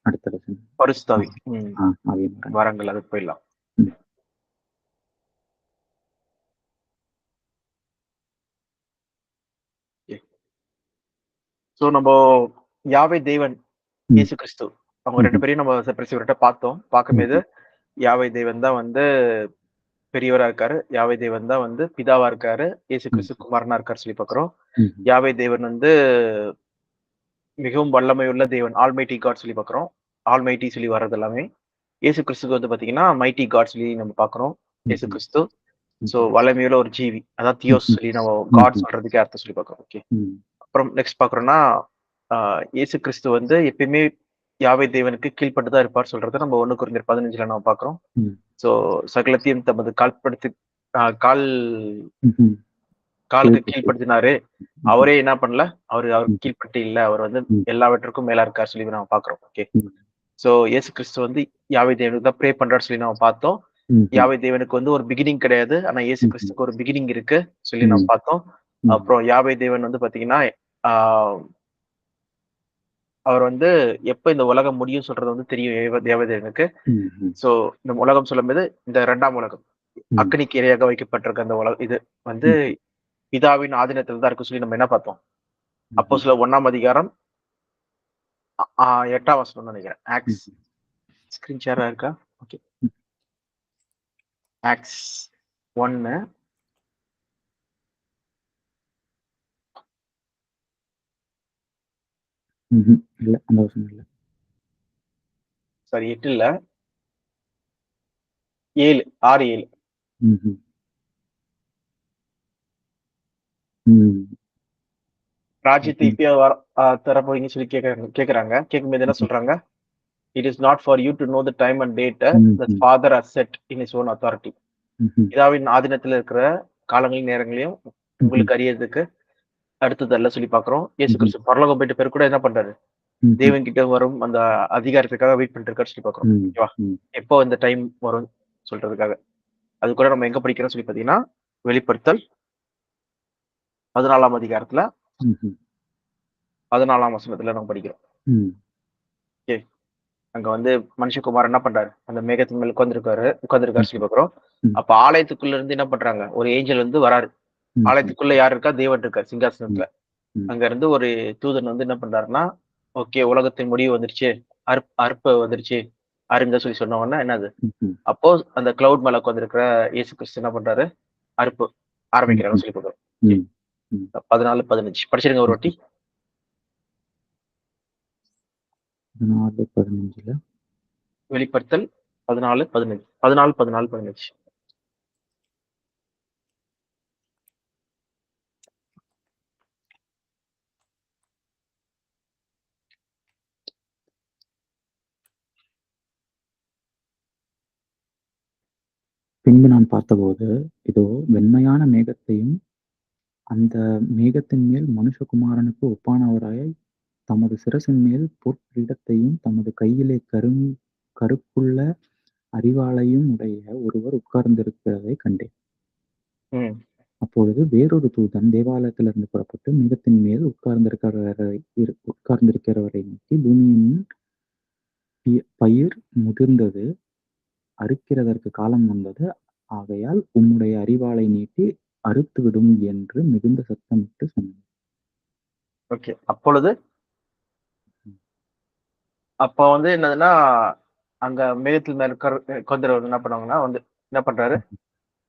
அடுத்த லெசன். பரிசுத்தாவி ஆவியின் வரம். வரங்கள் அதுக்கு போயிடலாம். ம். ஸோ நம்ம யாவே தேவன் ம். இயேசு கிறிஸ்து அவங்க 2 பேரையும் நம்ம செப்பரேட்டா பார்த்தோம். பார்க்கும்போது யாவே தேவன் தான் வந்து பெரியவரா இருக்காரு. யாவே தேவன் தான் வந்து பிதாவா இருக்காரு. இயேசு கிறிஸ்து குமாரனா இருக்காரு சொல்லி பார்க்கிறோம். ம். யாவே தேவன் வந்து மிகவும் வல்லமையுள்ள தேவன் ஆல்மைட்டி காட் சொல்லி பார்க்கிறோம். ஆல்மைட்டி சொல்லி வர்றது எல்லாமே. இயேசு கிறிஸ்துக்கு வந்து பார்த்தீங்கன்னா மைட்டி காட் சொல்லி நம்ம பார்க்கிறோம். இயேசு கிறிஸ்து ஸோ வல்லமையுள்ள ஒரு ஜீவி. அதான் தியோஸ் சொல்லி நம்ம காட் சொல்றதுக்கே அர்த்தம் சொல்லி பார்க்கிறோம். ஓகே. அப்புறம் நெக்ஸ்ட் பார்க்குறோம்னா இயேசு கிறிஸ்து வந்து எப்பயுமே யாவே தேவனுக்கு கீழ்ப்பட்டு தான் இருப்பார் சொல்றதை நம்ம 1 கொரிந்தியர் 15 நம்ம பார்க்கிறோம். ஸோ சகலத்தையும் தமது காலுக்கு கீழ்ப்படுத்தினாரு. அவரே என்ன பண்ணல, அவருக்கு கீழ்ப்பட்டு இல்ல. அவர் வந்து எல்லாவற்றுக்கும் மேலா இருக்கார் சொல்லி நம்ம பார்க்கிறோம். ஓகே. ஸோ இயேசு கிறிஸ்து வந்து யாவே தேவனுக்கு தான் ப்ரே பண்றாரு சொல்லி நம்ம பார்த்தோம். யாவே தேவனுக்கு வந்து ஒரு பிகினிங் கிடையாது. ஆனா இயேசு கிறிஸ்துக்கு ஒரு பிகினிங் இருக்கு சொல்லி நம்ம பார்த்தோம். அப்புறம் யாவே தேவன் வந்து பாத்தீங்கன்னா அவர் வந்து எப்ப இந்த உலகம் முடியும் சொல்றது வந்து தெரியும் தேவதேவனுக்கு. சோ இந்த உலகம் சொல்லும்போது இந்த 2ஆம் உலகம் அக்னிக்கு இரையாக வைக்கப்பட்டிருக்க அந்த உலகம் இது வந்து பிதாவின் ஆதீனத்தில் தான் இருக்கு சொல்லி நம்ம என்ன பார்த்தோம். அப்போஸ்தலர் 1ஆம் அதிகாரம் 8ஆம் வசனம் நினைக்கிறேன். ஆக்ஸ் ஸ்கிரீன் ஷேரா இருக்கா? ஓகே. ஆக்ஸ் 1 இல்ல அந்த வசனம் இல்ல. சாரி 8 இல்ல 7 6 7 ராஜ்யத்தை இப்ப தரப்போறீங்கன்னு சொல்லி கேக்குறாங்க. கேட்கும்போது என்ன சொல்றாங்க? It is not for you to know the time and date that father has set in his own authority. பிதாவின் ஆதீனத்துல இருக்கிற காலங்களையும் நேரங்களையும் உங்களுக்கு அறியறதுக்கு அடுத்ததல்ல சொல்லி பாக்குறோம். இயேசு கிறிஸ்து பரலோகம் போயிட்டு பேர் கூட என்ன பண்றாரு? தேவன் கிட்ட வரும் அந்த அதிகாரத்துக்காக வெயிட் பண்ணிட்டு இருக்காரு சொல்லி பாக்குறோம். ஓகேவா? எப்போ இந்த டைம் வரும் சொல்றதுக்காக. அது கூட நம்ம எங்க படிக்கிறோம் சொல்லி பாத்தீங்கன்னா வெளிப்படுத்தல் 14ஆம் அதிகாரத்துல 14ஆம் வசனத்துல நம்ம படிக்கிறோம். ஓகே. அங்க வந்து மனுஷகுமார் என்ன பண்றாரு? அந்த மேகத்தின் மேல் உட்கார்ந்திருக்காரு சொல்லி பாக்குறோம். அப்ப ஆலயத்துக்குள்ள இருந்து என்ன பண்றாங்க? ஒரு ஏஞ்சல் வந்து வராரு. ஆலயத்துக்குள்ள யார் இருக்கா? தேவன் இருக்காரு சிங்காசனத்துல. அங்க இருந்து ஒரு தூதன் வந்து என்ன பண்றாருன்னா, ஓகே உலகத்தின் முடிவு வந்துருச்சு, அறுப்பு வந்துருச்சு, அருங்க சொல்லி சொன்ன உடனே என்னது? அப்போ அந்த கிளவுட் மேல உட்கார்ந்திருக்கிற இயேசு கிறிஸ்து என்ன பண்றாரு? அறுப்பு ஆரம்பிக்கிறாங்க சொல்லி பாக்குறோம். 14-15 படிச்சிருங்க ஒரு வாட்டி. 14-15 வெளிப்படுத்தல் 14-15 14-14-15 பின்பு நான் பார்த்தபோது இதோ வெண்மையான மேகத்தையும் அந்த மேகத்தின் மேல் மனுஷகுமாரனுக்கு ஒப்பானவராய் தமது சிரசின் மேல் பொற்கிரீடத்தையும் தமது கையிலே கருப்புள்ள அரிவாளையும் உடைய ஒருவர் உட்கார்ந்திருக்கிறதை கண்டேன். அப்பொழுது வேறொரு தூதன் தேவாலயத்திலிருந்து புறப்பட்டு மேகத்தின் மேல் உட்கார்ந்திருக்கிறவரை நோக்கி, பூமியின் பயிர் முதிர்ந்தது, அறுக்கிறதற்கு காலம் வந்தது, ஆகையால் உம்முடைய அரிவாளை நீட்டி அறுத்துவிடும் என்று மிகுந்த சத்தமிட்டு சொன்னார். ஓகே. அப்பொழுது அப்ப வந்து என்னதுன்னா அங்க மேகத்தில் மேல உட்கார்ந்தவர் என்ன பண்ணுவாங்கன்னா வந்து என்ன பண்றாரு?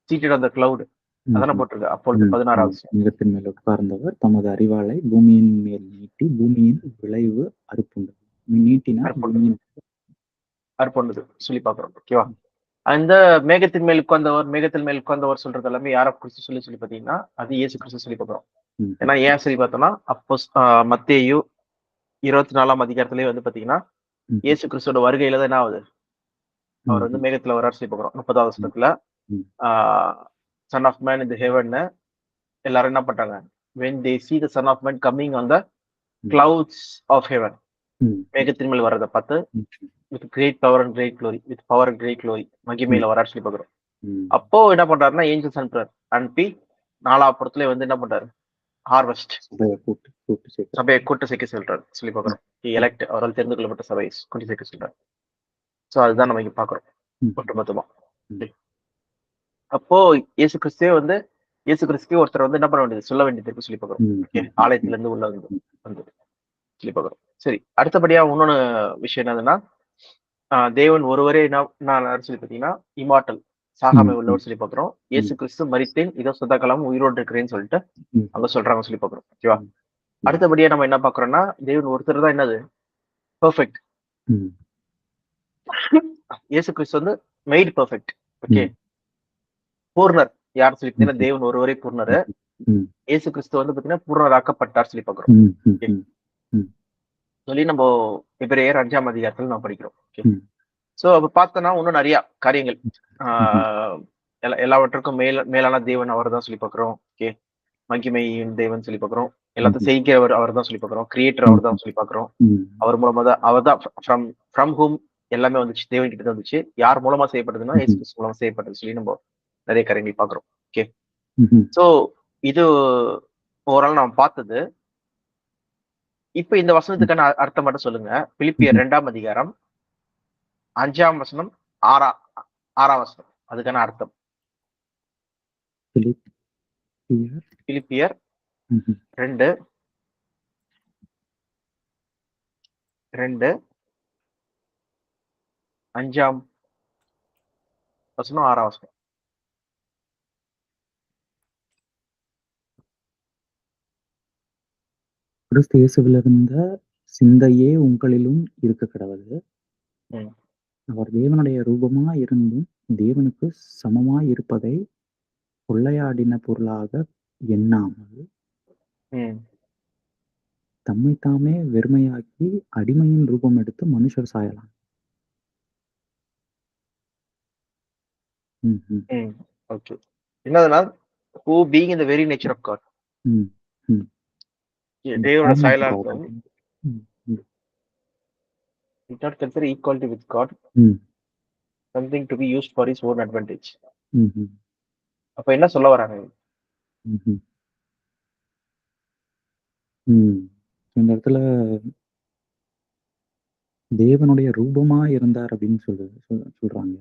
சீட்டட் ஆன் த கிளவுட் அதான போட்டிருக்கு. அப்பொழுது 16வது மேகத்தின் மேல் உட்கார்ந்தவர் தமது அரிவாளை பூமியின் மேல் நீட்டி பூமியின் விளைவு அறுப்புண்டது. நீட்டினா அறுப்புண்டது சொல்லி பாக்குறோம். ஓகேவா? அந்த மேகத்தின் மேல் உட்கார்ந்தவர் சொல்றது எல்லாமே யாரை குறிச்சு சொல்லி பாத்தீங்கன்னா அது இயேசு கிறிஸ்து சொல்லி பாக்குறோம். ஏன்னா ஏன் சொல்லி பார்த்தோம்னா அப்போ மத்தேயு 24ஆம் அதிகாரத்திலேயே வந்து பாத்தீங்கன்னா இயேசு கிறிஸ்துவோட வருகையில தான் என்ன ஆகுது? அவர் வந்து மேகத்துல வராரு சொல்லி பாக்குறோம். 30வது வசனத்துல son of man in the heaven எல்லாரும் என்ன பண்றாங்க? when they see the son of man coming on the clouds of heaven மேகத்தின் மேல் வர்றதை பார்த்து with great power and great glory with power and great glory மகிமையில வராரு சொல்லி பாக்குறோம். அப்போ என்ன பண்றாருன்னா ஏஞ்சல்ஸ் அனுப்புறாரு. அனுப்பி 4ஆம் புறத்துல வந்து என்ன பண்றாரு? ஹார்வெஸ்ட் சபையை கூட்டு சேர்க்கிறார். சபையை கூட்டு சேர்க்க சொல்றாரு சொல்லி பாக்குறோம். எலெக்ட் அவரால் தெரிந்து கொள்ளப்பட்ட சபையை கூட்டி சேர்க்க சொல்றாரு. சோ அதுதான் நம்ம இங்க பாக்குறோம் ஒட்டுமொத்தமா. அப்போ இயேசு கிறிஸ்துவே வந்து இயேசு கிறிஸ்துவே ஒருத்தர் வந்து என்ன பண்ண வேண்டியது சொல்ல வேண்டியது இருக்கு சொல்லி பாக்குறோம். ஆலயத்துல இருந்து உள்ள வந்து சொல்லி பாக்குறோம். சரி, அடுத்தபடியா இன்னொன்னு விஷயம் என்னதுன்னா, தேவன் ஒருவரே என்ன சொல்லி பாத்தீங்கன்னா இமார்டல், சாகாமை உள்ளவர் சொல்லி பாக்குறோம். இயேசு கிறிஸ்து மரித்தேன், இதோ சதாகாலம் உயிரோடு இருக்கிறேன்னு சொல்லிட்டு அவங்க சொல்றாங்க சொல்லி பாக்குறோம். ஓகேவா? அடுத்தபடியா நம்ம என்ன பாக்குறோம்னா, தேவன் ஒருத்தர் தான் என்னது பெர்ஃபெக்ட். இயேசு கிறிஸ்து வந்து மேட் பெர்ஃபெக்ட். ஓகே, பூர்ணர் யார் சொல்லி பாத்தீங்கன்னா தேவன் ஒருவரே பூர்ணர். இயேசு கிறிஸ்து வந்து பாத்தீங்கன்னா பூர்ணராக்கப்பட்டார் சொல்லி பாக்குறோம். சொல்லி நம்ம எபிரேயர் 5ஆம் அதிகாரத்துல நம்ம படிக்கிறோம். சோ அப்ப பார்த்தோம்னா இன்னும் நிறைய காரியங்கள் எல்லாவற்றுக்கும் மேலான தேவன் அவர் தான் சொல்லி பாக்குறோம். ஓகே, மகிமையின் தேவன் சொல்லி பாக்குறோம். எல்லாத்தையும் செய்கிறவர் அவர் தான் சொல்லி பாக்குறோம். கிரியேட்டர் அவர் தான் சொல்லி பாக்குறோம். அவர் மூலமா தான் அவர் தான் ஃப்ரம் ஹூம் எல்லாமே வந்துச்சு, தேவன் கிட்ட தான் வந்துச்சு. யார் மூலமா செய்யப்பட்டதுன்னா இயேசு கிறிஸ்து மூலமா செய்யப்பட்டது சொல்லி நம்ம நிறைய காரியங்கள் பாக்குறோம். ஓகே, சோ இது ஓவரால் நாம் பார்த்தது. இப்ப இந்த வசனத்துக்கான அர்த்தம் மட்டும் சொல்லுங்க. பிலிப்பியர் 2ஆம் அதிகாரம் 5ஆம் வசனம் 6ஆம் வசனம் அதுக்கான அர்த்தம். பிலிப்பியர் 2:5 5ஆம் வசனம் 6ஆம் வசனம். கிறிஸ்து இயேசுவிலிருந்த சிந்தையே உங்களிலும் இருக்க கடவுது. அவர் தேவனுடைய ரூபமா இருந்தும் தேவனுக்கு சமமாய் இருப்பதை கொள்ளையாடின பொருளாக எண்ணாமல் தம்மை தாமே வெறுமையாக்கி அடிமையின் ரூபம் எடுத்து மனுஷர் சாயலாம். ஓகே, என்னதுன்னா who being in the very nature of God, தேவனோட சாயலாகவும் did not consider equality with God something to be used for his own advantage. அப்ப என்ன சொல்ல வராங்க? இந்த இடத்துல தேவனுடைய ரூபமா இருந்தார் அப்படின்னு சொல்றாங்க.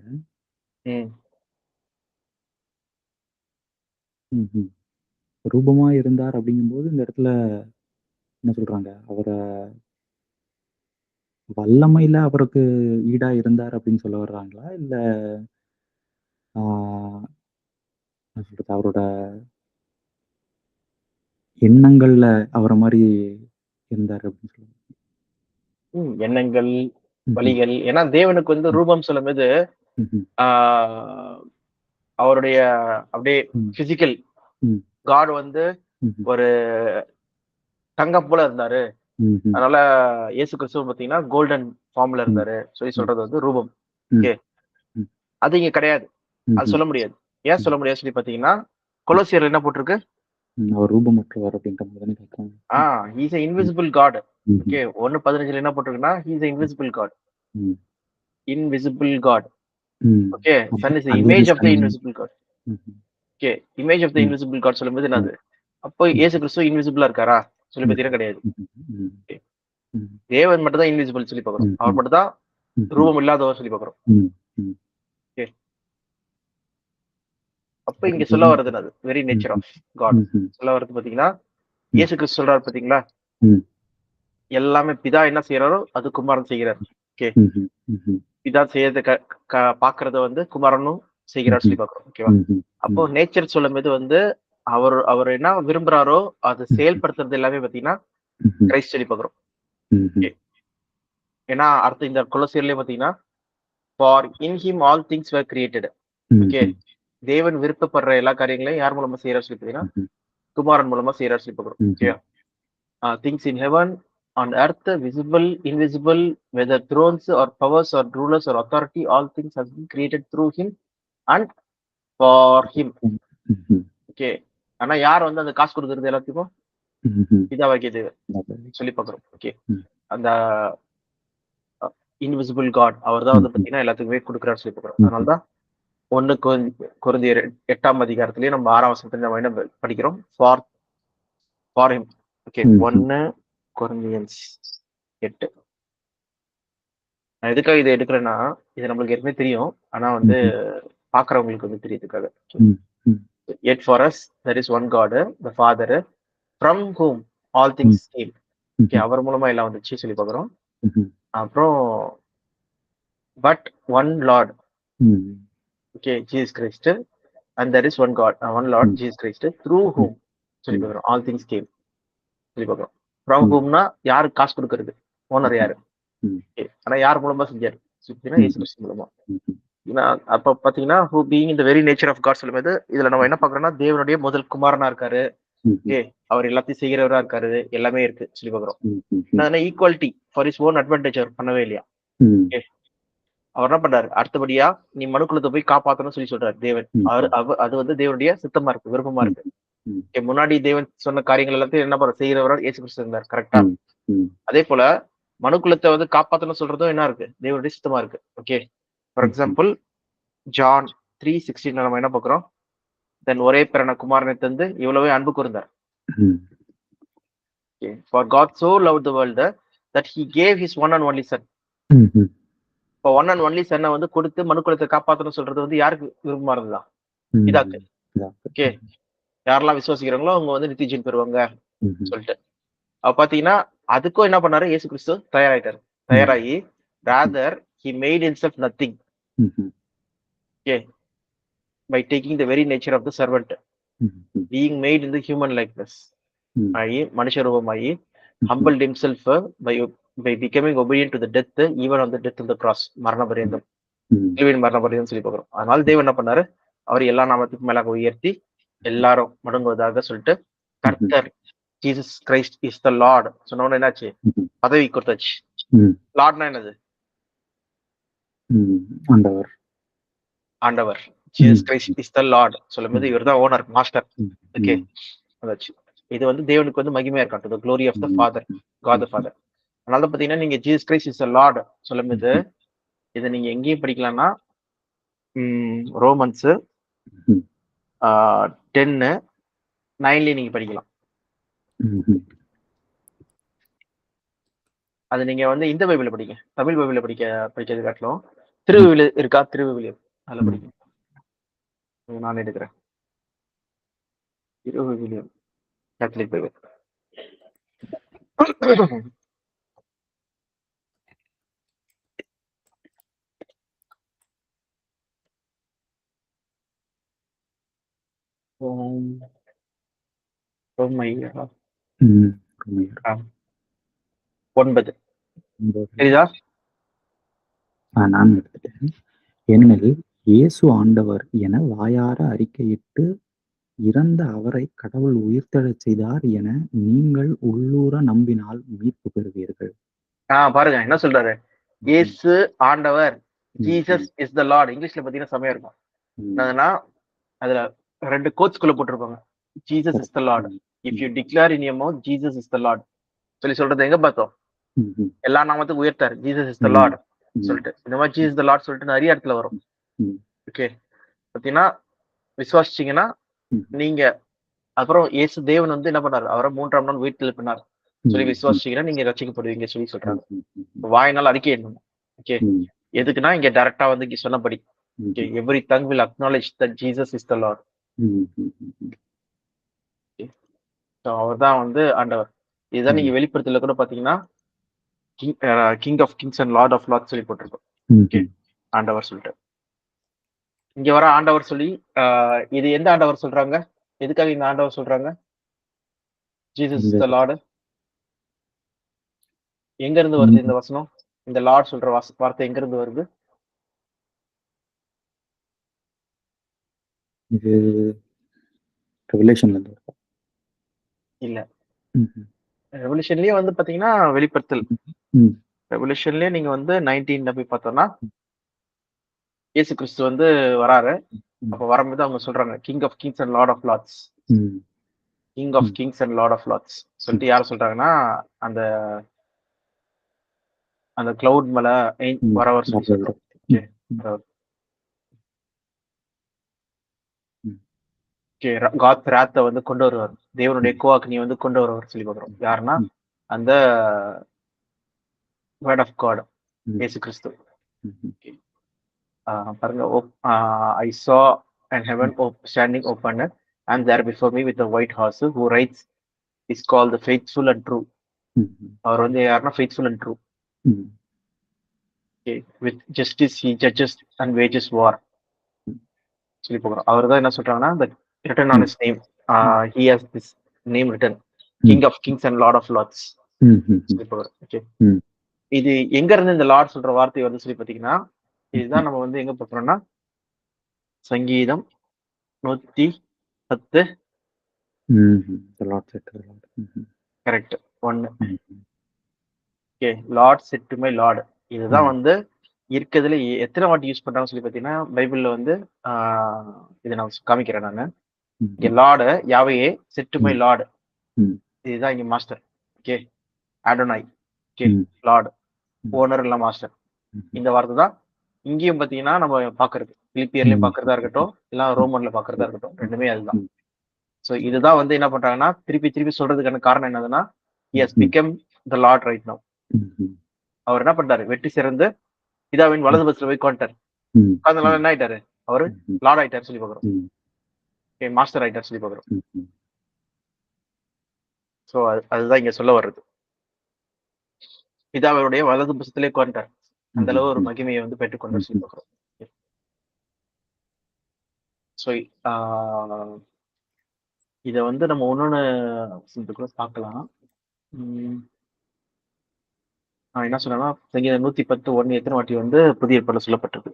ரூபமா இருந்தார் அப்படிங்கும்போது இந்த இடத்துல என்ன சொல்றாங்க? அவரை வல்லமையில அவருக்கு ஈடா இருந்தார் அப்படின்னு சொல்ல வர்றாங்களா? இல்ல அவரோட எண்ணங்கள்ல அவரை மாதிரி இருந்தார் அப்படின்னு சொல்லுவாங்க. எண்ணங்கள், வழிகள். ஏன்னா தேவனுக்கு வந்து ரூபம் சொல்லும்போது அவருடைய அப்படியே பிசிக்கல் காட் வந்து ஒரு தங்கம் போல இருந்தாரு. அதனால இயேசு கிறிஸ்து பாத்தீங்கன்னா கோல்டன் ஃபார்ம்ல இருந்தாரு சொல்லி சொல்றது வந்து ரூபம். ஓகே, அது இங்க கிடையாது, அது சொல்ல முடியாது. ஏன் சொல்ல முடியாது சொல்லி பாத்தீங்கன்னா கொலோசியர்ல என்ன போட்டிருக்கு? அவர் ரூபமற்றவர் அப்படின்ற மாதிரி கேட்கறாங்க. he is an invisible god. Okay, 1:15 என்ன போட்டிருக்குன்னா he is an invisible god. Invisible god. Okay, son is the image of the invisible god. Okay, image of the invisible god சொல்லும்போது என்னது? அப்போ இயேசு கிறிஸ்து இன்விசிபிளா இருக்காரா சொல்லி பாத்தீங்கன்னா கிடையாது. தேவன் மட்டும் தான் இன்விசிபிள் சொல்லி பாக்குறோம். அவர் மட்டும் தான் ரூபம் இல்லாதவர் சொல்லி பாக்குறோம். அப்ப இங்க சொல்ல வர்றது என்னது? வெரி நேச்சர் ஆஃப் காட் சொல்ல வர்றது பாத்தீங்கன்னா இயேசு கிறிஸ்து சொல்றாரு பாத்தீங்களா, எல்லாமே பிதா என்ன செய்யறாரோ அது குமாரன் செய்கிறார். ஓகே, பிதா செய்யறத பாக்குறத வந்து குமாரனும் செய்கிறார் சொல்லி பாக்குறோம். ஓகேவா? அப்போ நேச்சர் சொல்லும் போது வந்து அவர் என்ன விரும்புறாரோ அது செயல்படுத்துறது எல்லாமே பாத்தீங்கன்னா கிரைஸ்ட் சொல்லி பாக்குறோம். ஏன்னா அடுத்த இந்த கொலோசியர்லயே பாத்தீங்கன்னா for in him all things were created. Okay, தேவன் விருப்பப்படுற எல்லா காரியங்களையும் யார் மூலமா செய்யறாரு சொல்லி பாத்தீங்கன்னா குமாரன் மூலமா செய்யறாரு சொல்லி பாக்குறோம். Okay, things in heaven on earth, visible, invisible, whether thrones or powers or rulers or authority, all things has been created through him and for him. Okay, ஆனா யார் வந்து அந்த காசு கொடுக்கறது எல்லாத்துக்கும்? பிதாவாகிய தேவன் சொல்லி பாக்குறோம். ஓகே, அந்த இன்விசிபிள் காட் அவர் தான் வந்து பாத்தீங்கன்னா எல்லாத்துக்குமே கொடுக்குறாரு சொல்லி பாக்குறோம். அதனாலதான் 1 கொரிந்தியர் 8ஆம் அதிகாரத்திலேயே நம்ம 6ஆம் வசனத்துல நம்ம என்ன படிக்கிறோம்? For him. ஓகே, ம், ம், 1 கொரிந்தியன்ஸ் 8. நான் எதுக்காக இதை எடுக்கிறேன்னா, இது நம்மளுக்கு ஏற்கனவே தெரியும். ஆனா வந்து ம், பாக்குறவங்களுக்கு வந்து தெரியறதுக்காக. ம், ம், Yet for us there is one God, the Father, from whom all ம், things came. ஓகே, ம், அவர் மூலமா எல்லாம் வந்துச்சு சொல்லி பார்க்குறோம். ம், அப்புறம் but one Lord, ம், okay, Jesus Christ, and there is one God, one Lord ம், Jesus Christ, through whom சொல்லி ம், பார்க்குறோம் all things came சொல்லி பார்க்குறோம். from ம், whomனா யாருக்கு காசு கொடுக்கறது, ஓனர் யாரு? ம், Okay, ஆனா யார் மூலமா செஞ்சாரு? சுத்தினா இயேசு ம், கிறிஸ்து மூலமா. ம், ஏன்னா அப்ப பாத்தீங்கன்னா who being in the very nature of God சொல்லும்போது இதுல நம்ம என்ன பாக்குறோம்னா தேவனுடைய முதல் குமாரனா இருக்காரு. ஓகே, அவர் எல்லாத்தையும் செய்கிறவரா இருக்காரு, எல்லாமே இருக்கு சொல்லி பாக்குறோம். நான் equality for his own advantage அவர் பண்ணவே இல்லையா? ஓகே, அவர் என்ன பண்றாரு? அடுத்தபடியா நீ மனுக்குலத்தை போய் காப்பாத்தணும்னு சொல்லி சொல்றாரு தேவன். அது வந்து தேவனுடைய சித்தமா இருக்கு, விருப்பமா இருக்கு. ஓகே, முன்னாடி தேவன் சொன்ன காரியங்கள் எல்லாத்தையும் என்ன பண்ற செய்கிறவரா இயேசு கிறிஸ்து இருந்தார். கரெக்டா? அதே போல மனுக்குலத்தை வந்து காப்பாத்தணும்னு சொல்றதும் என்ன இருக்கு? தேவனுடைய சித்தமா இருக்கு. ஓகே, ஃபார் எக்ஸாம்பிள் ஜான் 3:16 நம்ம என்ன பாக்குறோம்? தன் ஒரே பிறன குமாரனை தந்து இவ்வளவே அன்பு கூர்ந்தார். For God so loved the world that he gave his one and only son. இப்போ ஒன் அண்ட் ஒன்லி சன்னை வந்து கொடுத்து மனுக்குலத்தை காப்பாற்றணும் சொல்றது வந்து யாருக்கு விருப்பமா இருந்ததா? இதாக்கு. ஓகே, யாரெல்லாம் விசுவாசிக்கிறாங்களோ அவங்க வந்து நித்திஜன் பெறுவாங்க சொல்லிட்டு. அப்ப பாத்தீங்கன்னா அதுக்கும் என்ன பண்ணாரு? இயேசு கிறிஸ்து தயாராயிட்டாரு. தயாராகி rather he made himself nothing. Okay, by taking the very nature of the servant, being made in the human likeness, ஆகி மனுஷ ரூபமாகி humbled himself by becoming obedient to the death, even on the death of the cross, மரண பரியந்தம், சிலுவையின் மரண பரியந்தம் சொல்லி பார்க்கிறோம். அதனால தேவன் என்ன பண்ணாரு? அவர் எல்லா நாமத்துக்கும் மேலாக உயர்த்தி எல்லாரும் மடங்குவதாக சொல்லிட்டு கர்த்தர் Jesus Christ is the Lord சொன்ன என்னாச்சு? பதவி கொடுத்தாச்சு. லார்ட்னா என்னது? ஆண்டவர். ஆண்டவர். Jesus Christ is the Lord சொல்லும்போது இவர் தான் ஓனர், மாஸ்டர். ஓகே, அதாச்சு. இது வந்து தேவனுக்கு வந்து மகிமையா இருக்காட்டு, the glory of the Father, God the Father. அதனால பாத்தீங்கன்னா நீங்க Jesus Christ is the Lord சொல்லும்போது இதை நீங்க எங்கேயும் படிக்கலாம்னா ரோமன்ஸ் 10:9 நீங்க படிக்கலாம். அது நீங்க வந்து இந்த பைபிள்ல படிங்க, தமிழ் பைபிள்ல படிக்கிறது காட்டிலும் திருவிவிலியம் இருக்கா? திருவிவிலியம் அதுல படிங்க. நான் எடுக்கிறேன் திருவிவிலியம், கேத்தலிக் பைபிள். ரோமையர் 9 சரிதா? நான் எடுத்துட்டேன். ஏனெனில் இயேசு ஆண்டவர் என வாயார அறிக்கையிட்டு இறந்த அவரை கடவுள் உயிர்த்தெழச் செய்தார் என நீங்கள் உள்ளூர நம்பினால் மீட்பு பெறுவீர்கள். பாருங்க என்ன சொல்றாரு? இயேசு ஆண்டவர், ஜீசஸ் இஸ் த லார்ட். இங்கிலீஷ்ல பாத்தீங்கன்னா செமையா இருக்கும். என்னதுன்னா அதுல 2 கோட்ஸ்குள்ள போட்டிருப்பாங்க. Jesus is the Lord. If you declare in your mouth Jesus is the Lord சொல்லி சொல்றது எங்க பார்த்தோம்? எல்லா நாமத்துக்கும் உயர்த்தாரு, ஜீசஸ் இஸ் த லார்ட் சொல்லிட்டு. இந்த மாதிரி ஜீசஸ் த லார்ட் சொல்லிட்டு நிறைய இடத்துல வரும். ஓகே, பாத்தீங்கன்னா விசுவாசிச்சீங்கன்னா நீங்க அப்புறம் இயேசு தேவன் வந்து என்ன பண்ணாரு? அவரை 3ஆம் நாள் உயிர் எழுப்பினார் சொல்லி விசுவாசிச்சீங்கன்னா நீங்க ரட்சிக்கப்படுவீங்க சொல்லி சொல்றாங்க. வாயினால் அறிக்கை என்னணும். ஓகே, எதுக்குன்னா இங்க டைரக்டா வந்து இங்க சொன்னபடி every tongue will acknowledge that Jesus is the Lord. அவர் தான் வந்து ஆண்டவர். இதுதான் நீங்க வெளிப்படுத்தல கூட பாத்தீங்கன்னா king of kings and lord of lords சொல்லி போட்டிருக்கோம். ஓகே, ஆண்டவர் சொல்லிட்டு இங்க வர ஆண்டவர் சொல்லி இது எந்த ஆண்டவர் சொல்றாங்க? எதுக்காக இந்த ஆண்டவர் சொல்றாங்க? Jesus is the Lord. எங்க இருந்து வருது இந்த வசனம்? இந்த லார்ட் சொல்ற வார்த்தை எங்க இருந்து வருது? இது ரெவலேஷன்ல இருந்து வருது. இல்ல, ரெவல்யூஷன்லயே வந்து பாத்தீங்கன்னா வெளிப்படுத்தல். ரெவல்யூஷன்லயே நீங்க வந்து 19 போய் பார்த்தோம்னா இயேசு கிறிஸ்து வந்து வராரு. அப்ப வரும்போது அவங்க சொல்றாங்க king of kings and lord of lords. King of kings and lord of lords சொல்லிட்டு யார் சொல்றாங்கன்னா அந்த அந்த கிளவுட் மேல வரவர் சொல்லி சொல்றோம். காட் ராத்தை வந்து கொண்டு வருவார், தேவனுடைய கோவாக்னியை வந்து கொண்டு வருவார் சொல்லி பார்க்குறோம். யாருன்னா அந்த வேர்ட் ஆஃப் காட் இயேசு கிறிஸ்து. பாருங்க, ஐ saw and heaven standing open and there before me with a white horse who rides is called the faithful and true. அவர் வந்து யாருன்னா faithful and true. with justice he judges and wages war சொல்லி போகிறோம். அவர் தான் என்ன சொல்றாங்கன்னா, the written on his name, he has this name written, king of kings and lord of lords சொல்லி போகிறோம். Okay, இது எங்க இருந்து இந்த லார்ட் சொல்ற வார்த்தை வந்து சொல்லி பாத்தீங்கன்னா, இதுதான் நம்ம வந்து எங்க பார்க்கிறோம்னா சங்கீதம் 110 correct 1. Okay, Lord set to my Lord, இதுதான் வந்து இருக்கிறதுல எத்தனை வாட்டி யூஸ் பண்றாங்கன்னு சொல்லி பாத்தீங்கன்னா, பைபிள்ல வந்து இதை நான் காமிக்கிறேன் நானு. இங்க லார்டு யாவையே செட் டு மை லார்டு, இதுதான் இங்க மாஸ்டர். ஓகே, அடோனாய், ஓகே, லார்டு ஓனர் இல்ல மாஸ்டர். இந்த வார்த்தை தான் இங்கேயும் பாத்தீங்கன்னா நம்ம பாக்குறது, பிலிப்பியர்லயும் பாக்குறதா இருக்கட்டும், இல்ல ரோமன்ல பாக்குறதா இருக்கட்டும், ரெண்டுமே அதுதான். சோ இதுதான் வந்து என்ன பண்றாங்கன்னா, திருப்பி திருப்பி சொல்றதுக்கான காரணம் என்னதுன்னா, he has become the lord right now. அவர் என்ன பண்றாரு, வெற்றி சிறந்து பிதாவின் வலது பக்கத்துல போய் உட்கார்ந்துட்டாரு. உட்கார்ந்தனால என்ன ஆயிட்டாரு, அவரு லார்ட் ஆயிட்டாரு சொல்லி பாக்குறோம், மாஸ்டர் ஆயிட்டாரு சொல்லி பாக்குறோம். சோ அதுதான் இங்க சொல்ல வர்றது, பிதாவுடைய வலது பக்கத்திலே உட்கார்ந்துட்டார், அந்த அளவு ஒரு மகிமையை வந்து பெற்றுக்கொண்டு சொல்லி பாக்குறோம். ஸோ இதை வந்து நம்ம ஒன்னொன்னு கூட பார்க்கலாம். என்ன சொன்னா, சங்கீதம் 110:1 எத்தனை வாட்டி வந்து புதிய ஏற்பாடுல சொல்லப்பட்டிருக்கு.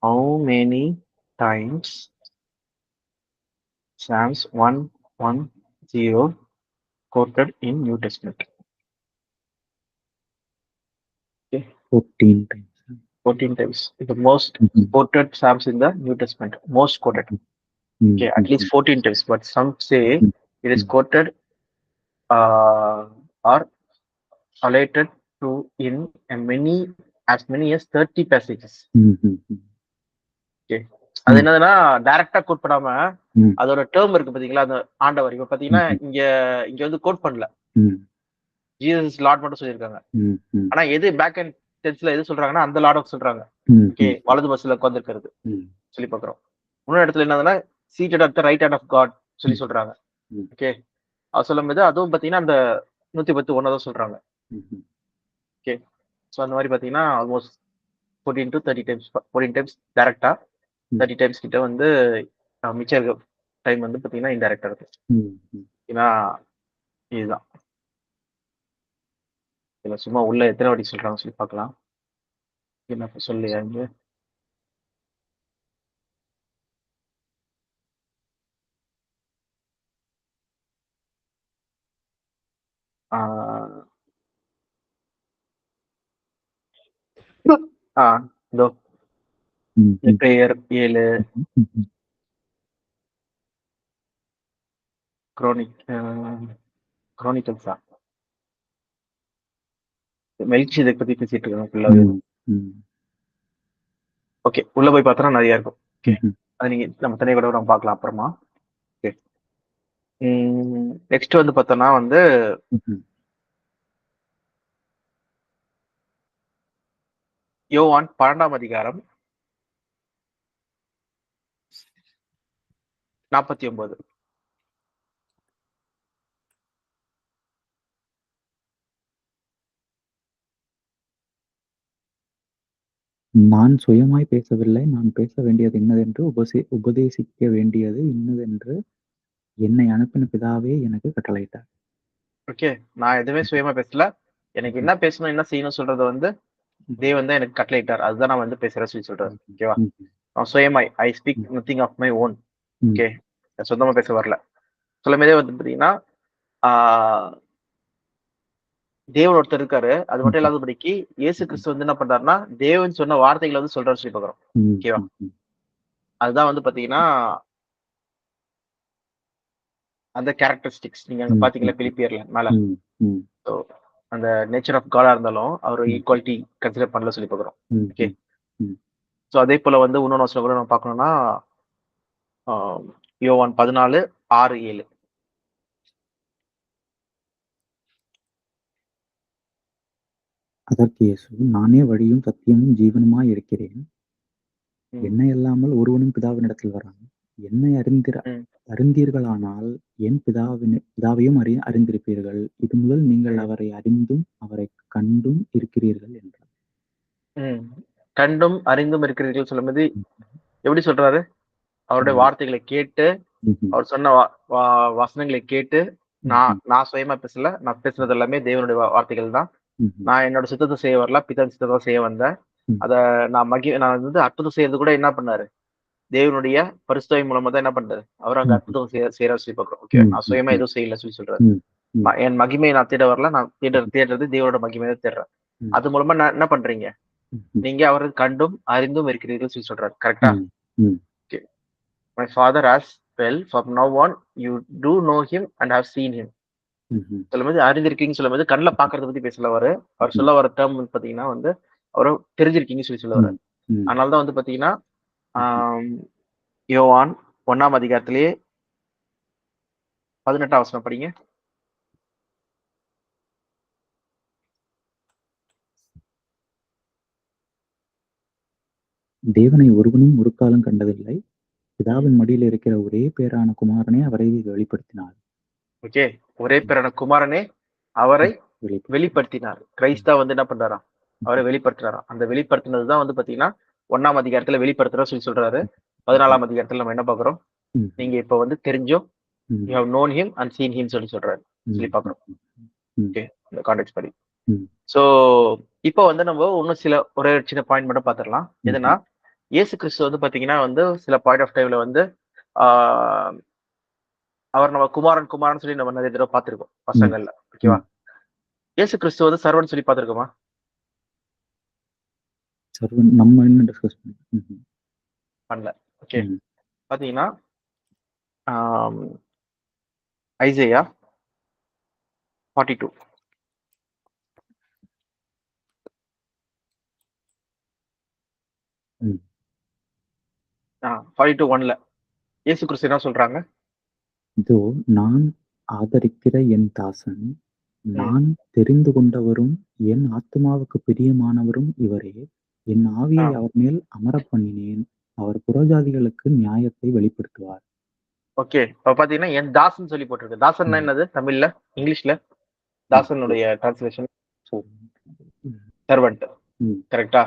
How many times Psalms 110 quoted in New Testament? Okay. 14 times. 14 times. The most quoted Psalms in the New Testament. Most quoted. Okay, at least 14 times. But some say it is quoted or related to in as many as 30 passages. Okay. அது என்னதுன்னா, டைரக்டா code பண்ணாம அதோட term இருக்கு பாத்தீங்களா, அந்த ஆண்டவர். இப்ப பாத்தீங்கன்னா இங்க வந்து கோட் பண்ணல, ஜீசஸ் லார்ட் மட்டும் சொல்லியிருக்காங்க. ஆனா எது பேக் அண்ட் டென்ஸ்ல எது சொல்றாங்கன்னா, அந்த லார்ட் சொல்றாங்க. ஓகே, வலது பஸ்ல உட்கார்ந்துருக்கிறது சொல்லி பாக்குறோம். இன்னொரு இடத்துல என்னதுன்னா, seated at the right hand of God சொல்லி சொல்றாங்க. ஓகே, அது சொல்லும் போது அதுவும் பாத்தீங்கன்னா அந்த 110:1 தான் சொல்றாங்க. ஓகே, ஸோ அந்த மாதிரி பாத்தீங்கன்னா ஆல்மோஸ்ட் 14 to 30 times, 14 times டைரக்டா, 30 times கிட்ட வந்து மிச்சம் இருக்க டைம் வந்து பாத்தீங்கன்னா இன்டைரக்டா இருக்கு. ஏன்னா இதுதான் இதுல சும்மா உள்ள எத்தனை வாட்டி சொல்றாங்க சொல்லி பார்க்கலாம். என்ன சொல்லியா இங்க இதோ பிரேயர் 7 குரோனிக்கல்ஸா மெல்கிசேதேக் பத்தி பேசிட்டு இருக்காங்க ஃபுல்லாவே. ஓகே, உள்ள போய் பார்த்தா நிறைய இருக்கும். ஓகே, அது நீங்க நம்ம தனியாக கூட நம்ம பார்க்கலாம் அப்புறமா. ஓகே, நெக்ஸ்ட் வந்து பார்த்தோம்னா வந்து யோவான் 12ஆம் அதிகாரம் 49. நான் சுயமாய் பேசவில்லை, நான் பேச வேண்டியது இன்னதென்று உபதேசிக்க வேண்டியது இன்னதென்று என்னை அனுப்பின பிதாவே எனக்கு கட்டளையிட்டார். ஓகே, நான் எதுவுமே சுயமா பேசல, எனக்கு என்ன பேசணும் என்ன செய்யணும் சொல்றது வந்து தேவன் தான் எனக்கு கட்டளையிட்டார், அதுதான் நான் வந்து பேசுறேன் சொல்லி சொல்றேன். ஓகேவா, நான் சுயமாய் I speak nothing of my own. Okay, சொந்தமா பேச வரல. சொல்லும்போதே வந்து பாத்தீங்கன்னா தேவன் ஒருத்தர் இருக்காரு, அது மட்டும் இல்லாதபடிக்கு இயேசு கிறிஸ்து வந்து என்ன பண்றாருன்னா தேவன் சொன்ன வார்த்தைகளை வந்து சொல்றாரு சொல்லி பாக்குறோம். ஓகேவா, அதுதான் வந்து பாத்தீங்கன்னா அந்த கேரக்டரிஸ்டிக்ஸ் நீங்க அங்க பாத்தீங்களா பிலிப்பியர்ல மேல. அந்த நேச்சர் ஆஃப் காடா இருந்தாலும் அவர் ஈக்குவாலிட்டி கன்சிடர் பண்ணல சொல்லி பாக்குறோம். ஓகே, சோ அதே போல வந்து இன்னொன்னு கூட நம்ம பார்க்கணும்னா யோவான் 14:6-7. அதற்கு இயேசு, நானே வழியும் சத்தியமும் ஜீவனுமாய் இருக்கிறேன். என்னை அல்லாமல் ஒருவனும் பிதாவினிடத்தில் வரான். என்னை அறிந்தீர்களானால் என் பிதாவையும் அறிந்திருப்பீர்கள். இது முதல் நீங்கள் அவரை அறிந்தும் அவரை கண்டும் இருக்கிறீர்கள் என்றார். கண்டும் அறிந்தும் இருக்கிறீர்கள் சொல்லும்போது எப்படி சொல்றாரு? அவருடைய வார்த்தைகளை கேட்டு, அவர் சொன்ன வசனங்களை கேட்டு, நான் சுயமா பேசல, நான் பேசுறது எல்லாமே தேவனுடைய வார்த்தைகள் தான். நான் என்னோட சித்தத்தை செய்ய வரல, பிதா சித்தத்தை செய்ய வந்தேன். அத நான் வந்து அற்புதம் செய்யறது கூட என்ன பண்ணாரு? தேவனுடைய பரிசுத்தாவி மூலமா தான் என்ன பண்றாரு? அவர் அங்க அற்புதம் செய்யற சொல்லி பாக்குறோம். ஓகே, நான் சுயமா எதுவும் செய்யல சொல்லி சொல்றாரு. என் மகிமையை நான் தேட வரல, நான் தேடுறது தேவனோட மகிமையை தான் தேடுறேன். அது மூலமா நான் என்ன பண்றீங்க? நீங்க அவரை கண்டும் அறிந்தும் இருக்கிறீர்கள் சொல்லி சொல்றாரு. கரெக்டா? My father as well, from now on you do know him and have seen him. சொல்லும்போது அறிந்திருக்கீங்கன்னு சொல்லும்போது கண்ணுல பாக்குறத பத்தி பேசல அவர் சொல்ல வர டேர்ம் வந்து பாத்தீங்கன்னா வந்து அவரை தெரிஞ்சிருக்கீங்கன்னு சொல்லி சொல்ல வர்றாரு. அதனாலதான் வந்து பாத்தீங்கன்னா யோவான் 1ஆம் அதிகாரத்திலேயே 18ஆம் வசனம் படிங்க. தேவனை ஒருவனும் ஒரு காலம் கண்டதில்லை. பிதாவின் மடியில் இருக்கிற ஒரே பேரான குமாரனே அவரை வெளிப்படுத்தினார். ஓகே, ஒரே பேரான குமாரனே அவரை வெளிப்படுத்தினார். கிறிஸ்தா வந்து என்ன பண்றாரா? அவரை வெளிப்படுத்துறாராம். அந்த வெளிப்படுத்தினதுதான் வந்து பாத்தீங்கன்னா 1ஆம் அதிகாரத்துல வெளிப்படுத்துற சொல்லி சொல்றாரு. 14ஆம் அதிகாரத்துல நம்ம என்ன பாக்குறோம்? நீங்க இப்ப வந்து தெரிஞ்சோம், you have known him and seen him சொல்லி சொல்றாரு சொல்லி பாக்குறோம். ஓகே, இந்த கான்டெக்ஸ்ட் படி. சோ இப்போ வந்து நம்ம இன்னும் சில ஒரே சின்ன பாயிண்ட் மட்டும் பாத்துடலாம். எதுனா இயேசு கிறிஸ்து வந்து பாத்தீங்கன்னா வந்து சில பாயிண்ட் ஆஃப் டைம்ல வந்து அவர் நம்ம குமாரன் சொல்லி நம்ம நிறைய தடவை பார்த்திருக்கோம் பசங்கள்ல. ஓகேவா? இயேசு கிறிஸ்து வந்து சர்வன் சொல்லி பார்த்திருக்கோமா? நம்ம என்ன டிஸ்கஸ் பண்ணல. ஓகே, பாத்தீங்கன்னா ஐசையா 42 42:1 இயேசு கிறிஸ்து என்ன சொல்றாங்க? இதோ நான் ஆதரிக்கிற என் தாசன், நான் தெரிந்து கொண்டவரும் என் ஆத்மாவுக்கு பிரியமானவரும் இவரே. என் ஆவியை அவர் மேல் அமர பண்ணினேன். அவர் புறஜாதிகளுக்கு நியாயத்தை வெளிப்படுத்துவார். ஓகே, அப்ப பாத்தீங்கன்னா என் தாசன் சொல்லி போட்டிருக்கு. தாசன்னா என்னது தமிழ்ல? இங்கிலீஷ்ல தாசனுடைய டிரான்ஸ்லேஷன் சர்வன்ட். கரெக்டா?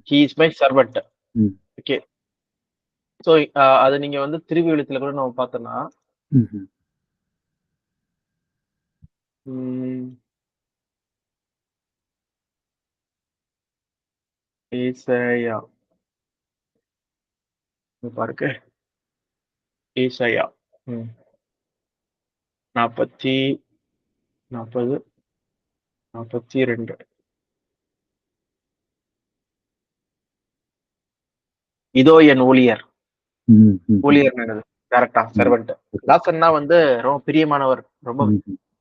he is my servant. Okay, so அது நீங்க வந்து திருவிழுத்துல கூட நம்ம பார்த்தோம்னா ஏசாயா பாருங்க, ஏசாயா 42 இதோ என் ஊழியர். ஊழியர் என்னது? கரெக்டா? சர்வன்ட். தாசன்னா வந்து ரொம்ப பிரியமானவர், ரொம்ப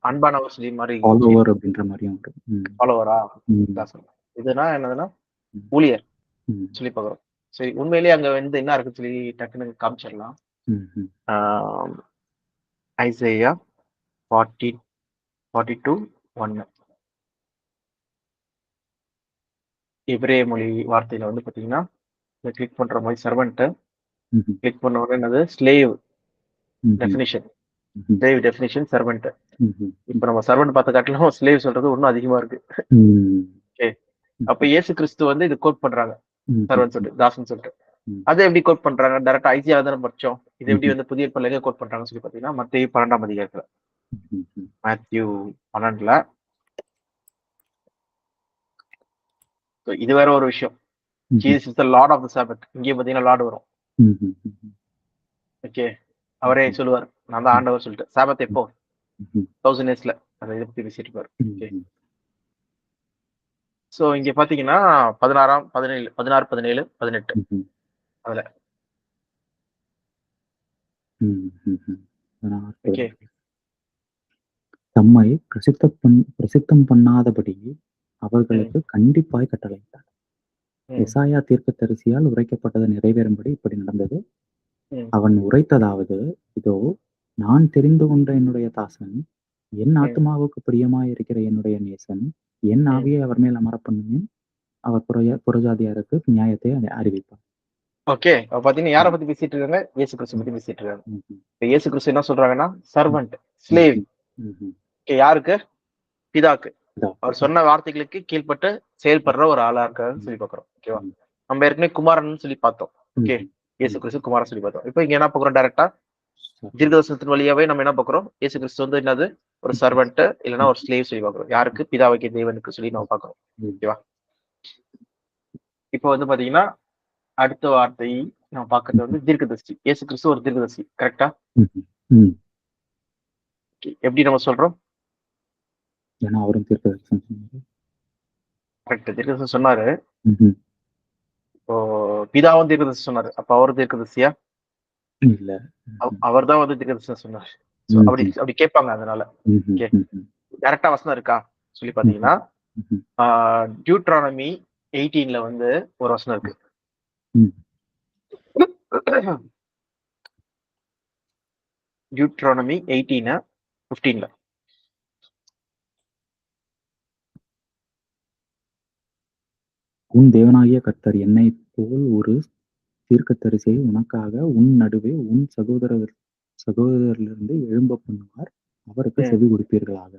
அன்பானவர் சொல்லி மாதிரி ஃபாலோவர் அப்படின்ற மாதிரி ஃபாலோவரா தாசன். இதுனா என்னதுன்னா ஊழியர் சொல்லி பார்க்குறோம். சரி, உண்மையிலேயே அங்க வந்து என்ன இருக்குன்னு சொல்லி டக்குன்னு காமிச்சிடலாம். ஐசையா 42:1 எபிரேய மொழி வார்த்தையில வந்து பாத்தீங்கன்னா கிளிக் பண்ற மாதிரி சர்வன்ட் கிளிக் பண்ண உடனே என்னது? Slave definition servant. இப்ப நம்ம சர்வன்ட் பார்த்த காட்டிலும் ஸ்லேவ் சொல்றது இன்னும் அதிகமா இருக்கு. ஓகே, அப்ப இயேசு கிறிஸ்து வந்து இது கோட் பண்றாங்க சர்வன்ட் சொல்லிட்டு, தாசன் சொல்லிட்டு. அதை எப்படி கோட் பண்றாங்க? டைரக்டா ஐசியா தானே படிச்சோம். இது எப்படி வந்து புதிய ஏற்பாடுல கோட் பண்றாங்கன்னு சொல்லி பாத்தீங்கன்னா மத்தேயு 12ஆம் அதிகாரத்துல, மேத்யூ 12ல இது வேற ஒரு விஷயம். Jesus is the Lord of the sabbath. இங்கே பாத்தீங்கன்னா லார்ட் வரும். ஓகே, அவரே சொல்லுவார் நான் தான் ஆண்டவர் சொல்லிட்டு. சாபத் எப்போ? 1000 இயர்ஸ்ல அதை இதை பத்தி பேசிட்டு இருப்பாரு. ஓகே, சோ இங்க பாத்தீங்கன்னா 16, 17, 18 அதுல தம்மை பிரசித்தம் பண்ணாதபடி அவர்களுக்கு கண்டிப்பாய் கட்டளையிட்டார். எசாயா தீர்க்கதரிசியால் உரைக்கப்பட்டது நிறைவேறும்படி இப்படி நடந்தது. அவன் உரைத்ததாவது, இதோ நான் தெரிந்து கொண்ட என்னுடைய தாசன், என் ஆத்துமாவுக்கு பிரியமாயிருக்கிற என்னுடைய நேசன், என் ஆவியை அவர் மேல் அமரப் பண்ணுவேன், அவர் புறஜாதியாருக்கு நியாயத்தை அறிவிப்பார். ஓகே, பாத்தீங்கன்னா யாரை பத்தி பேசிட்டு இருக்காங்க? இயேசு கிறிஸ்து பத்தி பேசிட்டு இருக்காங்க. இப்ப இயேசு கிறிஸ்து என்ன சொல்றாங்கன்னா, சர்வன்ட், ஸ்லேவ். யாருக்கு? பிதாக்கு. அவர் சொன்ன வார்த்தைகளுக்கு கீழ்பட்டு செயல்படுற ஒரு ஆளா இருக்காருன்னு சொல்லி பாக்குறோம். ஓகேவா? நம்ம ஏற்கனவே குமாரன் சொல்லி பார்த்தோம். ஓகே, இயேசு கிறிஸ்து குமாரன் சொல்லி பார்த்தோம். இப்போ இங்க என்ன பாக்குறோம்? டைரக்டா தீர்க்கதரிசனத்தின் வழியாவே நம்ம என்ன பாக்குறோம்? இயேசு கிறிஸ்து வந்து என்னது? ஒரு சர்வன்ட் இல்லைன்னா ஒரு ஸ்லேவ் சொல்லி பாக்குறோம். யாருக்கு? பிதாவாகிய தேவனுக்கு சொல்லி நம்ம பாக்குறோம். ஓகேவா? இப்போ வந்து பாத்தீங்கன்னா அடுத்த வார்த்தை நம்ம பாக்குறது வந்து தீர்க்கதரிசி. இயேசு கிறிஸ்து ஒரு தீர்க்கதரிசி. கரெக்டா? எப்படி நம்ம சொல்றோம்? ஏன்னா அவரும் தீர்க்கதரிசனம் சொன்னாரு. கரெக்ட், தீர்க்கதரிசனம் சொன்னாரு. இப்போ பிதாவும் தீர்க்கதரிசி சொன்னாரு. அப்ப அவரும் தீர்க்கதரிசியா? இல்ல, அவர் தான் வந்து தீர்க்கதரிசனம் சொன்னார். அப்படி கேட்பாங்க. அதனால டைரக்டா வசனம் இருக்கா சொல்லி பாத்தீங்கன்னா, டியூட்ரானமி 18ல வந்து ஒரு வசனம் இருக்கு. டியூட்ரானமி 18:15. உன் தேவனாகிய கர்த்தர் என்னை போல் ஒரு தீர்க்கதரிசியை உனக்காக உன் நடுவே உன் சகோதரரிலிருந்து எழும்ப பண்ணுவார், அவருக்கு செவி கொடுப்பீர்களாக.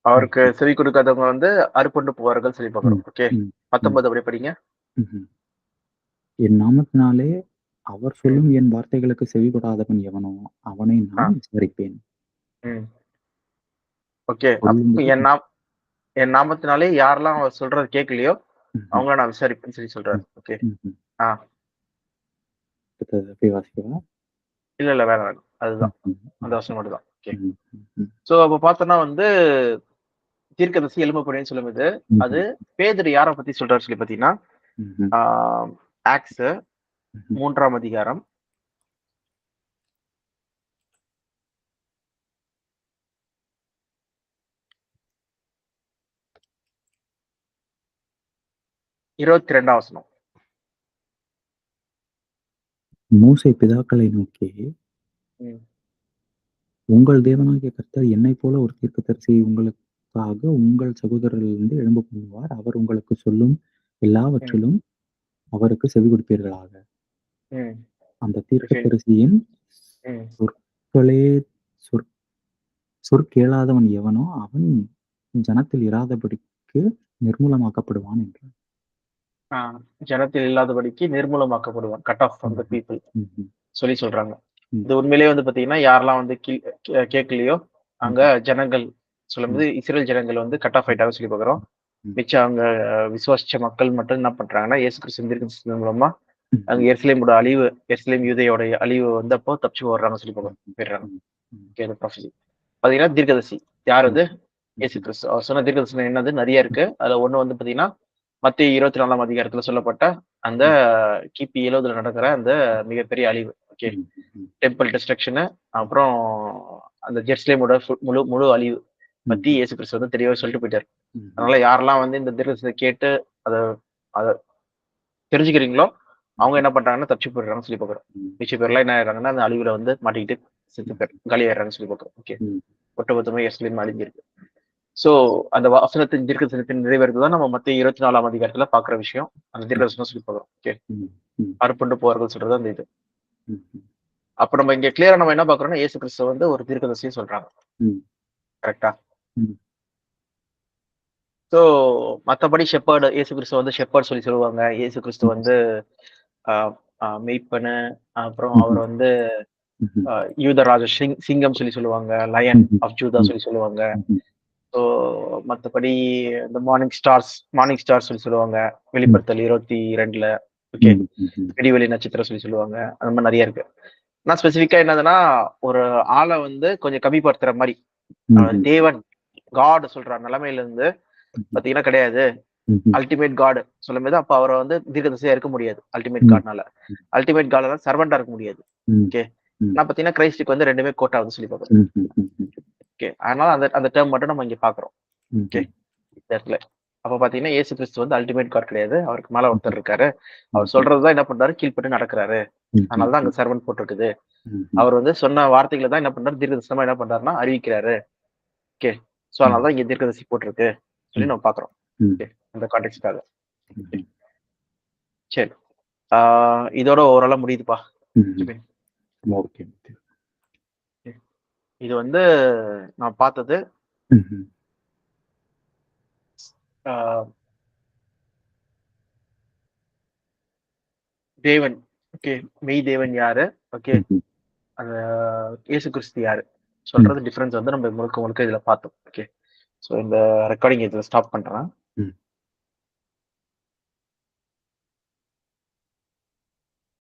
அவருக்கு செவி கொடுக்காதவங்க வந்து அறுப்புண்டு போவார்கள் சொல்லி பாக்குறோம். ஓகே, 19 அப்படி படிங்க. என் நாமத்தினாலே அவர் சொல்லும் என் வார்த்தைகளுக்கு செவி கொடாதவன் எவனோ அவனை நான் விசாரிப்பேன். ஓகே, என் நாமத்தினாலே யாரெல்லாம் அவர் சொல்றது கேட்கலையோ அவங்கள நான் விசாரிப்பேன்னு சொல்லி சொல்றாரு. ஓகே, இல்ல வேணாம், அதுதான் அந்த வசனம் மட்டும் தான். ஓகே, சோ அப்ப பார்த்தோம்னா வந்து தீர்க்கதரிசி எழும்பப்படுன்னு சொல்லும்போது அது பேதுரு யாரை பத்தி சொல்றாரு சொல்லி பாத்தீங்கன்னா, ஆக்ட்ஸ் 3ஆம் அதிகாரம் 22ஆம் வசனம். மோசே பிதாக்களை நோக்கி, உங்கள் தேவனாகிய கர்த்தர் என்னை போல ஒரு தீர்க்கதரிசியை உங்களுக்காக உங்கள் சகோதரரிலிருந்து எழும்ப பண்ணுவார், அவர் உங்களுக்கு சொல்லும் எல்லாவற்றிலும் அவருக்கு செவி கொடுப்பீர்களாக. அந்த தீர்க்கதரிசியின் சொற்கேளாதவன் எவனோ அவன் ஜனத்தில் இராதபடிக்கு நிர்மூலமாக்கப்படுவான் என்றார். ஜனத்தில் இல்லாதபடிக்கு நிர்மூலமாக்கப்படுவான், cut off from the people சொல்லி சொல்றாங்க. இது உண்மையிலேயே வந்து பாத்தீங்கன்னா யாரெல்லாம் வந்து கேட்கலையோ அங்க ஜனங்கள் சொல்லும்போது இஸ்ரேல் ஜனங்கள் வந்து கட் ஆஃப் ஆயிட்டாங்க சொல்லி பாக்குறோம். மிச்சம் அவங்க விசுவாசிச்ச மக்கள் மட்டும் என்ன பண்றாங்கன்னா இயேசு கிறிஸ்து மூலமா அங்க எருசலேமோட அழிவு, எருசலேம் யூதேயோட அழிவு வந்தப்போ தப்பிச்சு வர்றாங்க சொல்லி போயிடுறாங்க. பாத்தீங்கன்னா தீர்க்கதரிசி யார் வந்து? இயேசு கிறிஸ்து. அவர் சொன்ன தீர்க்கதரிசனம் என்னது? நிறைய இருக்கு. அதுல ஒண்ணு வந்து பாத்தீங்கன்னா மத்திய 24ஆம் அதிகாரத்துல சொல்லப்பட்ட அந்த கிபி 70 நடக்கிற அந்த மிகப்பெரிய அழிவு. ஓகே, டெம்பிள் டிஸ்ட்ரக்ஷன், அப்புறம் அந்த ஜெருசலேமோட முழு அழிவு பத்தி இயேசு கிறிஸ்து வந்து தெளிவாக சொல்லிட்டு போயிட்டாரு. அதனால யாரெல்லாம் வந்து இந்த தீர்க்கதரிசனத்தை கேட்டு அத தெரிஞ்சுக்கிறீங்களோ அவங்க என்ன பண்றாங்கன்னா தப்பிச்சு போயிடுறாங்கன்னு சொல்லி பாக்குறோம். மிச்ச பேர்லாம் என்ன ஆயிடுறாங்கன்னா அந்த அழிவுல வந்து மாட்டிக்கிட்டு செத்து பேர் காலி ஆயிடுறாங்கன்னு சொல்லி பாக்குறோம். ஓகே, ஒட்டுமொத்தமா எருசலேம் அழிஞ்சிருக்கு. சோ அந்த வசனத்தின் தீர்க்கதரிசனத்தின் நிறைவேறுதான் நம்ம மத்திய 24ஆம் அதிகாரத்துல பாக்குற விஷயம். அந்த தீர்க்கதரிசனம் சொல்லி பாக்குறோம். ஓகே, அறுப்புண்டு போவார்கள் சொல்றது அந்த இது. அப்ப நம்ம இங்க கிளியரா நம்ம என்ன பாக்குறோம்னா இயேசு கிறிஸ்து வந்து ஒரு தீர்க்கதரிசின்னு சொல்றாங்க. கரெக்டா? சோ மத்தபடி ஷெப்பர்டு, இயேசு கிறிஸ்து வந்து ஷெப்பர்ட் சொல்லி சொல்லுவாங்க. இயேசு கிறிஸ்து வந்து மெய்ப்பனு, அப்புறம் அவர் வந்து யூதராஜ சிங்கம் சொல்லி சொல்லுவாங்க, லயன் ஆஃப் ஜூதா சொல்லி சொல்லுவாங்க. ஸோ மற்றபடி இந்த மார்னிங் ஸ்டார்ஸ் சொல்லி சொல்லுவாங்க, வெளிப்படுத்தல் 22ல. ஓகே, விடிவெளி நட்சத்திரம் சொல்லி சொல்லுவாங்க. அந்த மாதிரி நிறைய இருக்கு. நான் ஸ்பெசிஃபிக்கா என்னதுன்னா ஒரு ஆளை வந்து கொஞ்சம் கம்மிப்படுத்துற மாதிரி தேவன் காட் சொல்ற நிலைமையில இருந்து பாத்தீங்கன்னா கிடையாது. அல்டிமேட் காட் சொல்லும் போது அப்ப அவரை வந்து தீர்க்கதரிசியா இருக்க முடியாது. அல்டிமேட் காட்னால அல்டிமேட் காட்னால சர்வெண்டா இருக்க முடியாது. ஓகே, நான் பாத்தீங்கன்னா கிரைஸ்டுக்கு வந்து ரெண்டுமே கோட் ஆகுது சொல்லி பாக்குறேன். ஓகே, அதனால அந்த டேர்ம் மட்டும் நம்ம இங்க பாக்குறோம். ஓகே, இந்த இடத்துல அப்ப பாத்தீங்கன்னா இயேசு கிறிஸ்து வந்து அல்டிமேட் காட் கிடையாது. அவருக்கு மேல ஒருத்தர் இருக்காரு. அவர் சொல்றதுதான் என்ன பண்றாரு? கீழ்ப்பட்டு நடக்கிறாரு. அதனாலதான் அங்க சர்வன்ட் போட்டிருக்குது. அவர் வந்து சொன்ன வார்த்தைகளை தான் என்ன பண்றாரு? தீர்க்கதரிசனமா என்ன பண்றாருன்னா அறிவிக்கிறாரு. ஓகே. சோ அதனாலதான் இங்க தீர்க்கதரிசி போட்டிருக்கு சொல்லி நம்ம பாக்குறோம். ஓகே. அந்த கான்டெக்ஸ்ட்காக. சரி. இதோட ஓரளவு முடியுதுப்பா. ஓகே. இது வந்து நான் பார்த்தது. தேவன். ஓகே. மெய் தேவன் யாரு? ஓகே. அந்த இயேசு கிறிஸ்து யாரு? சொல்றது டிஃபரன்ஸ் வந்து நம்ம முழுக்க முழுக்க இதுல பார்த்தோம். ஓகே. சோ இந்த ரெக்கார்டிங் இதுல ஸ்டாப் பண்றேன்.